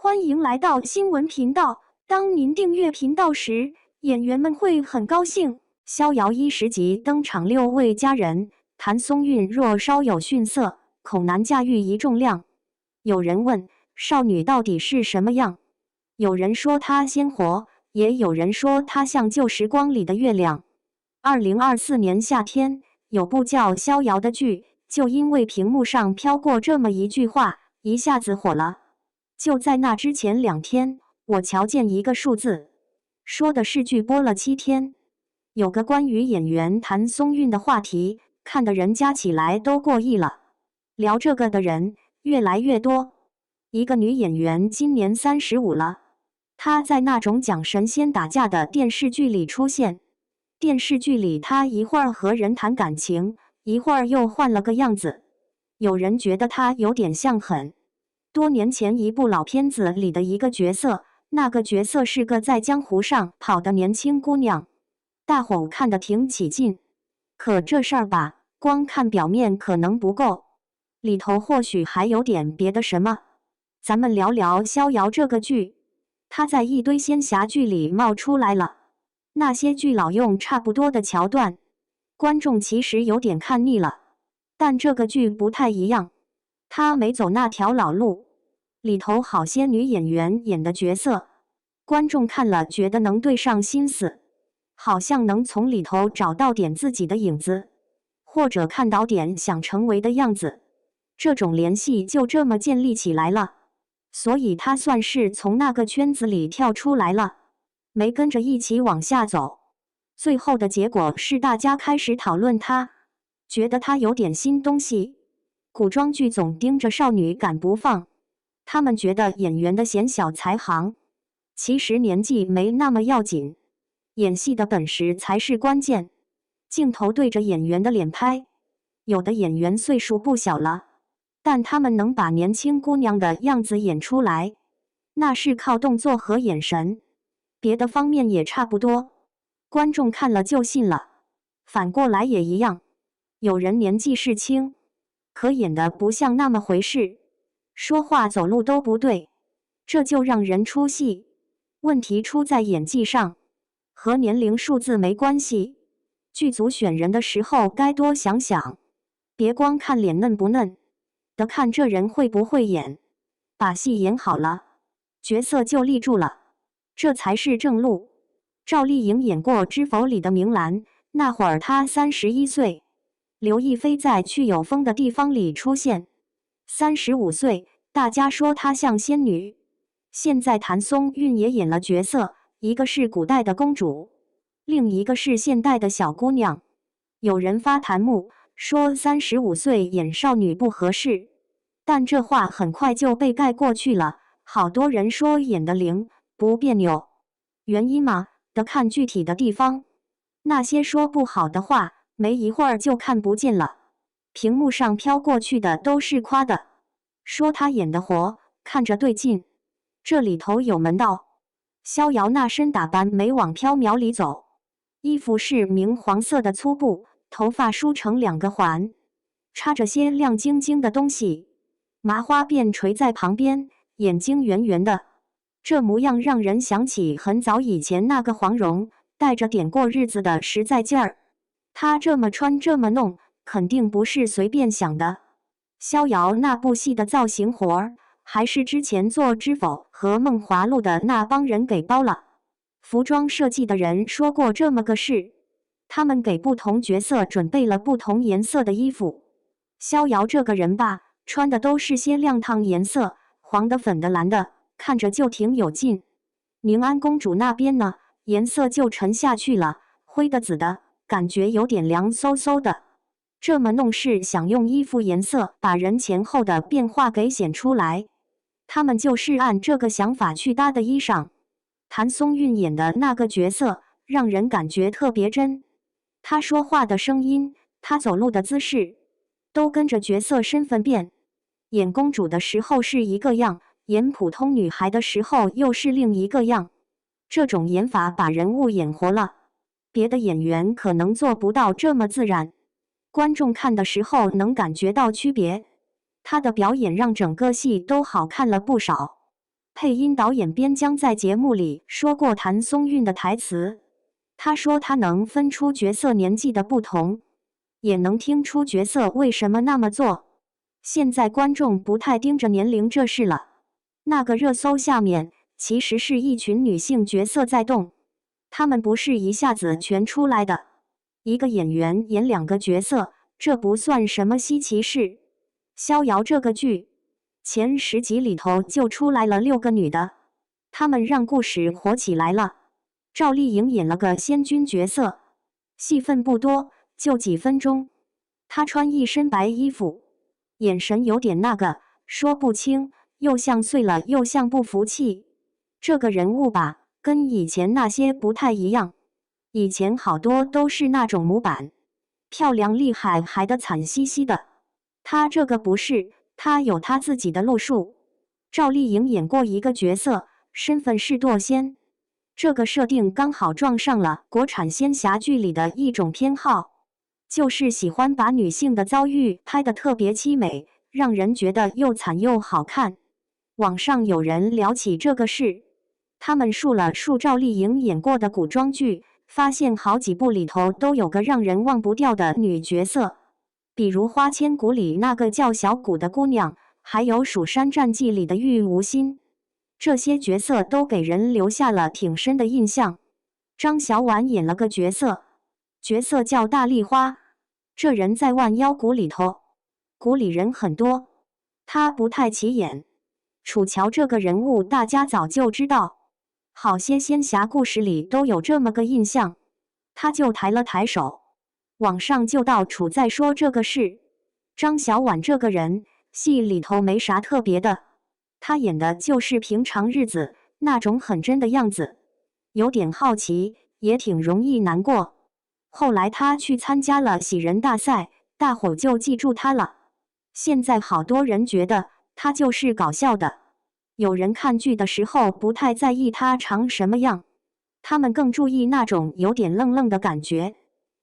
欢迎来到新闻频道。当您订阅频道时，演员们会很高兴。逍遥10集登场6位佳人，谭松韵若稍有逊色，恐难驾驭一重量。有人问少女到底是什么样？有人说她鲜活，也有人说她像旧时光里的月亮。2024年夏天，有部叫《逍遥》的剧，就因为屏幕上飘过这么一句话，一下子火了。就在那之前2天，我瞧见一个数字，说的是剧播了7天，有个关于演员谭松韵的话题，看的人加起来都过亿了。聊这个的人越来越多。一个女演员今年35了，她在那种讲神仙打架的电视剧里出现。电视剧里她一会儿和人谈感情，一会儿又换了个样子。有人觉得她有点像很多年前一部老片子里的一个角色，那个角色是个在江湖上跑的年轻姑娘，大伙看得挺起劲。可这事儿吧，光看表面可能不够，里头或许还有点别的什么。咱们聊聊《逍遥》这个剧，它在一堆仙侠剧里冒出来了。那些剧老用差不多的桥段，观众其实有点看腻了。但这个剧不太一样，它没走那条老路，里头好些女演员演的角色，观众看了觉得能对上心思，好像能从里头找到点自己的影子，或者看到点想成为的样子。这种联系就这么建立起来了，所以他算是从那个圈子里跳出来了，没跟着一起往下走。最后的结果是大家开始讨论他，觉得他有点新东西。古装剧总盯着少女赶不放，他们觉得演员的显小才行，其实年纪没那么要紧，演戏的本事才是关键。镜头对着演员的脸拍，有的演员岁数不小了，但他们能把年轻姑娘的样子演出来，那是靠动作和眼神，别的方面也差不多，观众看了就信了。反过来也一样，有人年纪是轻，可演的不像那么回事，说话走路都不对，这就让人出戏。问题出在演技上，和年龄数字没关系。剧组选人的时候该多想想，别光看脸嫩不嫩，得看这人会不会演。把戏演好了，角色就立住了，这才是正路。赵丽颖演过《知否》里的明兰，那会儿她31岁。刘亦菲在《去有风的地方》里出现，35岁，大家说她像仙女。现在谭松韵也演了角色，一个是古代的公主，另一个是现代的小姑娘。有人发弹幕说35岁演少女不合适，但这话很快就被盖过去了。好多人说演得灵，不别扭。原因嘛，得看具体的地方。那些说不好的话，没一会儿就看不见了。屏幕上飘过去的都是夸的，说她演得活，看着对劲。这里头有门道。逍遥那身打扮没往缥缈里走，衣服是明黄色的粗布，头发梳成2个环，插着些亮晶晶的东西，麻花辫垂在旁边，眼睛圆圆的，这模样让人想起很早以前那个黄蓉，带着点过日子的实在劲儿。她这么穿这么弄，肯定不是随便想的。逍遥那部戏的造型活儿，还是之前做《知否》和《梦华录》的那帮人给包了。服装设计的人说过这么个事，他们给不同角色准备了不同颜色的衣服。逍遥这个人吧，穿的都是些亮烫颜色，黄的、粉的、蓝的，看着就挺有劲。宁安公主那边呢，颜色就沉下去了，灰的、紫的，感觉有点凉飕飕的。这么弄是想用衣服颜色把人前后的变化给显出来，他们就是按这个想法去搭的衣裳。谭松韵演的那个角色让人感觉特别真，她说话的声音，她走路的姿势，都跟着角色身份变。演公主的时候是一个样，演普通女孩的时候又是另一个样。这种演法把人物演活了，别的演员可能做不到这么自然，观众看的时候能感觉到区别。她的表演让整个戏都好看了不少。配音导演边疆在节目里说过谭松韵的台词，他说他能分出角色年纪的不同，也能听出角色为什么那么做。现在观众不太盯着年龄这事了，那个热搜下面其实是一群女性角色在动，她们不是一下子全出来的，一个演员演2个角色，这不算什么稀奇事。逍遥这个剧前10集里头就出来了6个女的，她们让故事火起来了。赵丽颖演了个仙君角色，戏份不多，就几分钟。她穿一身白衣服，眼神有点那个，说不清，又像碎了，又像不服气。这个人物吧，跟以前那些不太一样。以前好多都是那种模板，漂亮厉害，还得惨兮兮的。她这个不是，她有她自己的路数。赵丽颖演过一个角色，身份是堕仙，这个设定刚好撞上了国产仙侠剧里的一种偏好，就是喜欢把女性的遭遇拍得特别凄美，让人觉得又惨又好看。网上有人聊起这个事，他们数了数赵丽颖演过的古装剧，发现好几部里头都有个让人忘不掉的女角色，比如《花千骨》里那个叫小骨的姑娘，还有《蜀山战记》里的玉无心，这些角色都给人留下了挺深的印象。张小婉演了个角色叫大丽花，这人在万妖谷里头，谷里人很多，她不太起眼。楚乔这个人物大家早就知道，好些仙侠故事里都有这么个印象。他就抬了抬手，网上就到处在说这个事。张小婉这个人，戏里头没啥特别的，她演的就是平常日子那种很真的样子，有点好奇，也挺容易难过。后来她去参加了喜人大赛，大伙就记住她了。现在好多人觉得她就是搞笑的，有人看剧的时候不太在意她长什么样，他们更注意那种有点愣愣的感觉。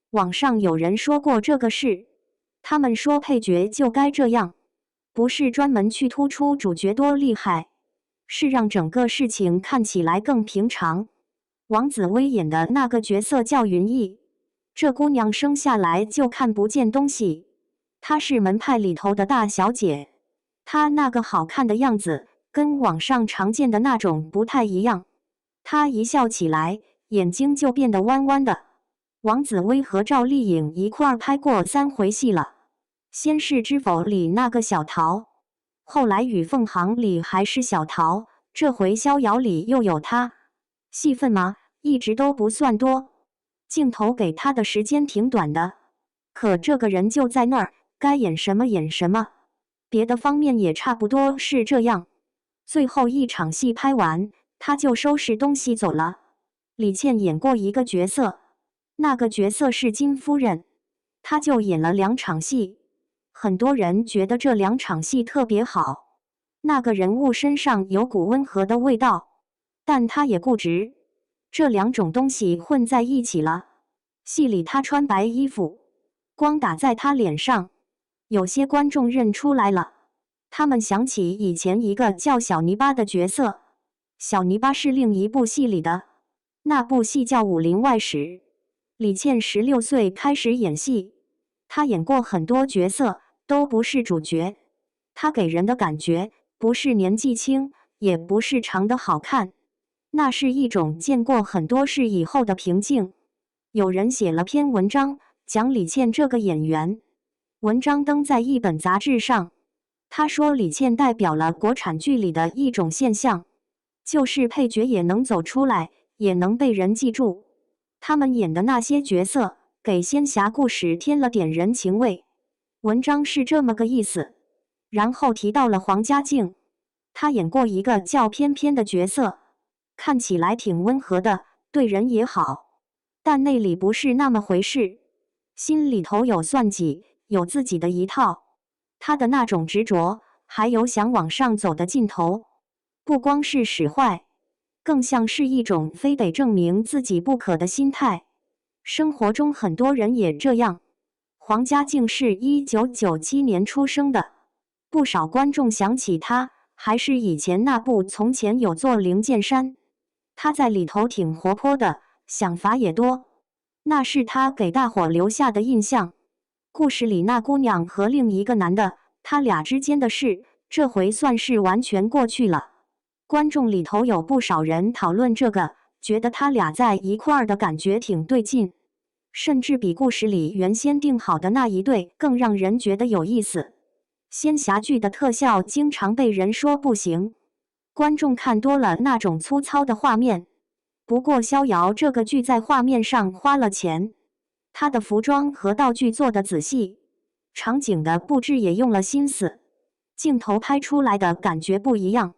网上有人说过这个事，他们说配角就该这样，不是专门去突出主角多厉害，是让整个事情看起来更平常。王子薇演的那个角色叫云逸，这姑娘生下来就看不见东西，她是门派里头的大小姐，她那个好看的样子跟网上常见的那种不太一样，她一笑起来眼睛就变得弯弯的。王子薇和赵丽颖一块儿拍过3回戏了，先是《知否》里那个小桃，后来《与凤航》里还是小桃，这回《逍遥》里又有她。戏份嘛，一直都不算多，镜头给她的时间挺短的，可这个人就在那儿，该演什么演什么。别的方面也差不多是这样。最后一场戏拍完，她就收拾东西走了。李倩演过一个角色，那个角色是金夫人，她就演了2场戏，很多人觉得这2场戏特别好。那个人物身上有股温和的味道，但她也固执，这2种东西混在一起了。戏里她穿白衣服，光打在她脸上，有些观众认出来了，他们想起以前一个叫小泥巴的角色，小泥巴是另一部戏里的，那部戏叫《武林外史》。李倩16岁开始演戏，她演过很多角色，都不是主角。她给人的感觉不是年纪轻，也不是长得好看，那是一种见过很多事以后的平静。有人写了篇文章讲李倩这个演员，文章登在一本杂志上。他说李倩代表了国产剧里的一种现象，就是配角也能走出来，也能被人记住。他们演的那些角色给仙侠故事添了点人情味。文章是这么个意思。然后提到了黄家靖，他演过一个叫翩翩的角色，看起来挺温和的，对人也好，但内里不是那么回事，心里头有算计，有自己的一套。他的那种执着，还有想往上走的劲头，不光是使坏，更像是一种非得证明自己不可的心态。生活中很多人也这样。黄家靖是1997年出生的，不少观众想起他，还是以前那部《从前有座灵剑山》。他在里头挺活泼的，想法也多，那是他给大伙留下的印象。故事里那姑娘和另一个男的，他俩之间的事，这回算是完全过去了。观众里头有不少人讨论这个，觉得他俩在一块儿的感觉挺对劲，甚至比故事里原先定好的那一对更让人觉得有意思。仙侠剧的特效经常被人说不行，观众看多了那种粗糙的画面。不过逍遥这个剧在画面上花了钱，他的服装和道具做得仔细，场景的布置也用了心思，镜头拍出来的感觉不一样。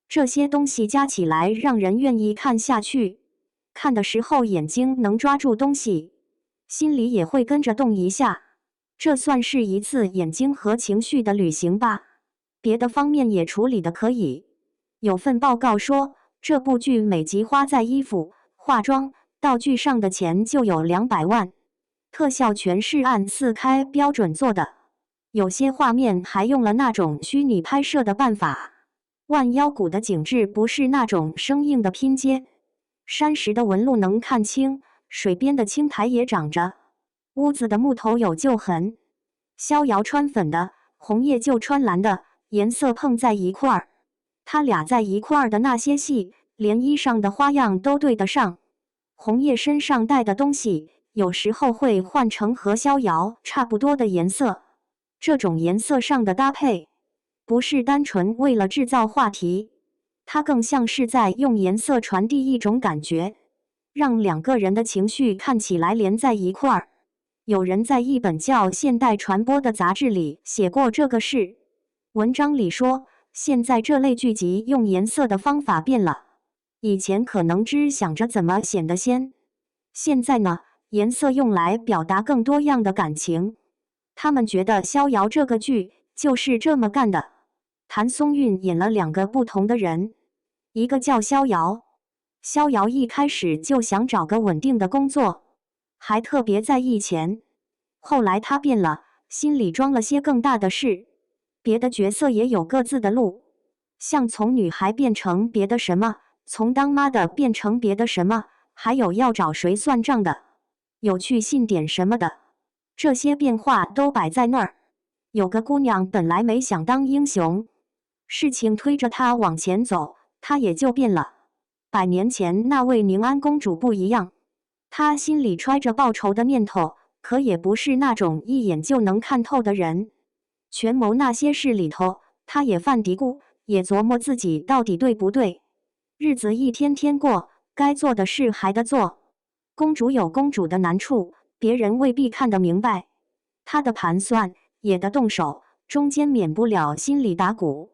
这些东西加起来让人愿意看下去，看的时候眼睛能抓住东西，心里也会跟着动一下。这算是一次眼睛和情绪的旅行吧。别的方面也处理的可以。有份报告说，这部剧每集花在衣服、化妆、道具上的钱就有200万，特效全是按4K 标准做的，有些画面还用了那种虚拟拍摄的办法。万腰谷的景致不是那种生硬的拼接，山石的纹路能看清，水边的青苔也长着，屋子的木头有旧痕。逍遥穿粉的，红叶就穿蓝的，颜色碰在一块儿。他俩在一块儿的那些戏，连衣裳的花样都对得上。红叶身上带的东西，有时候会换成和逍遥差不多的颜色。这种颜色上的搭配，不是单纯为了制造话题，它更像是在用颜色传递一种感觉，让两个人的情绪看起来连在一块儿。有人在一本叫《现代传播》的杂志里写过这个事，文章里说，现在这类剧集用颜色的方法变了，以前可能只想着怎么显得鲜，现在呢，颜色用来表达更多样的感情。他们觉得逍遥这个剧就是这么干的。谭松韵演了2个不同的人，一个叫逍遥，逍遥一开始就想找个稳定的工作，还特别在意钱。后来他变了，心里装了些更大的事。别的角色也有各自的路，像从女孩变成别的什么，从当妈的变成别的什么，还有要找谁算账的，有去信点什么的，这些变化都摆在那儿。有个姑娘本来没想当英雄，事情推着她往前走，她也就变了。100年前那位宁安公主不一样，她心里揣着报仇的念头，可也不是那种一眼就能看透的人。权谋那些事里头，她也犯嘀咕，也琢磨自己到底对不对。日子一天天过，该做的事还得做。公主有公主的难处，别人未必看得明白，她的盘算也得动手，中间免不了心里打鼓。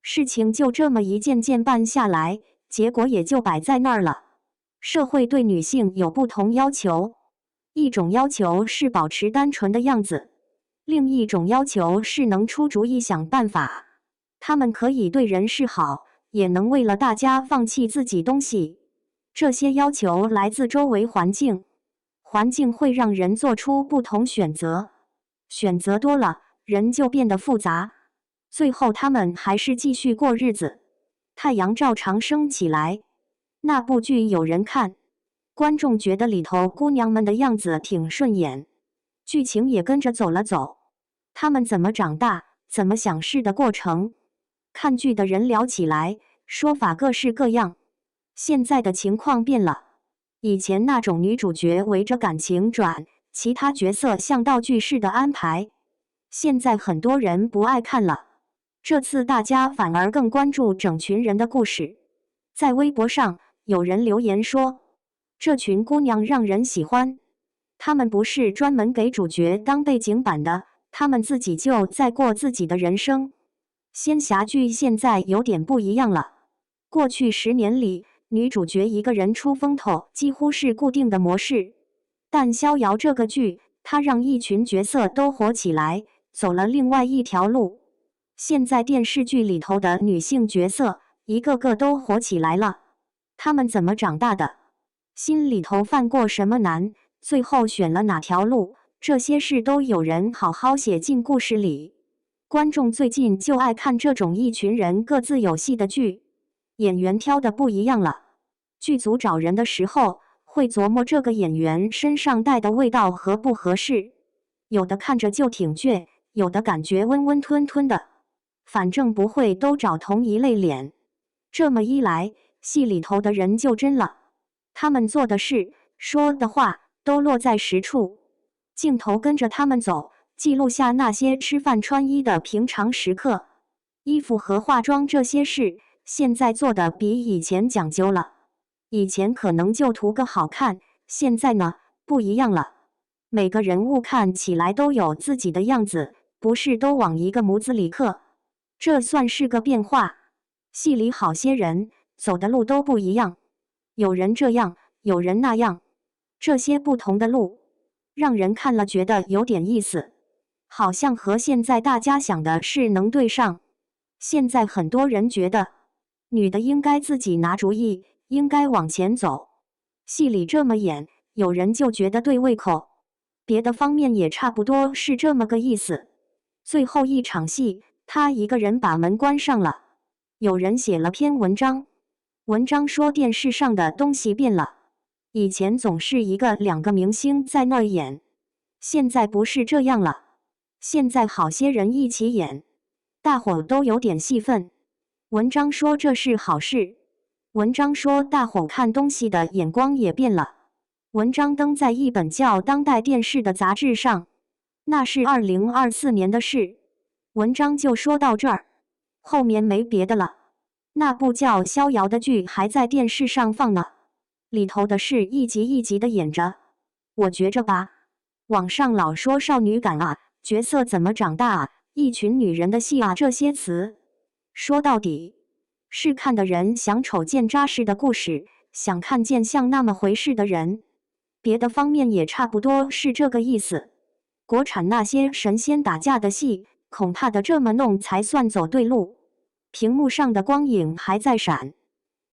事情就这么一件件办下来，结果也就摆在那儿了。社会对女性有不同要求，一种要求是保持单纯的样子，另一种要求是能出主意想办法。他们可以对人示好，也能为了大家放弃自己东西。这些要求来自周围环境，环境会让人做出不同选择，选择多了，人就变得复杂。最后他们还是继续过日子，太阳照常升起来。那部剧有人看，观众觉得里头姑娘们的样子挺顺眼，剧情也跟着走了走，他们怎么长大，怎么想事的过程。看剧的人聊起来，说法各式各样。现在的情况变了，以前那种女主角围着感情转，其他角色像道具似的安排，现在很多人不爱看了。这次大家反而更关注整群人的故事。在微博上，有人留言说，这群姑娘让人喜欢，她们不是专门给主角当背景板的，她们自己就在过自己的人生。仙侠剧现在有点不一样了，过去10年里，女主角一个人出风头几乎是固定的模式，但逍遥这个剧，她让一群角色都火起来，走了另外一条路。现在电视剧里头的女性角色，一个个都火起来了。她们怎么长大的？心里头犯过什么难？最后选了哪条路？这些事都有人好好写进故事里。观众最近就爱看这种一群人各自有戏的剧，演员挑的不一样了。剧组找人的时候，会琢磨这个演员身上带的味道合不合适，有的看着就挺倔，有的感觉温温吞吞的，反正不会都找同一类脸。这么一来，戏里头的人就真了，他们做的事、说的话都落在实处，镜头跟着他们走，记录下那些吃饭穿衣的平常时刻。衣服和化妆这些事，现在做的比以前讲究了。以前可能就图个好看，现在呢，不一样了。每个人物看起来都有自己的样子，不是都往一个模子里刻。这算是个变化。戏里好些人走的路都不一样，有人这样，有人那样。这些不同的路，让人看了觉得有点意思，好像和现在大家想的是能对上。现在很多人觉得，女的应该自己拿主意，应该往前走。戏里这么演，有人就觉得对胃口，别的方面也差不多是这么个意思。最后一场戏，他一个人把门关上了。有人写了篇文章，文章说电视上的东西变了，以前总是一个两个明星在那儿演，现在不是这样了，现在好些人一起演，大伙都有点戏份。文章说这是好事，文章说大伙看东西的眼光也变了。文章登在一本叫《当代电视》的杂志上，那是2024年的事。文章就说到这儿，后面没别的了。那部叫《逍遥》的剧还在电视上放呢，里头的事一集一集的演着。我觉着吧，网上老说少女感啊，角色怎么长大啊，一群女人的戏啊，这些词，说到底是看的人想瞅见扎实的故事，想看见像那么回事的人。别的方面也差不多是这个意思。国产那些神仙打架的戏，恐怕的这么弄才算走对路。屏幕上的光影还在闪，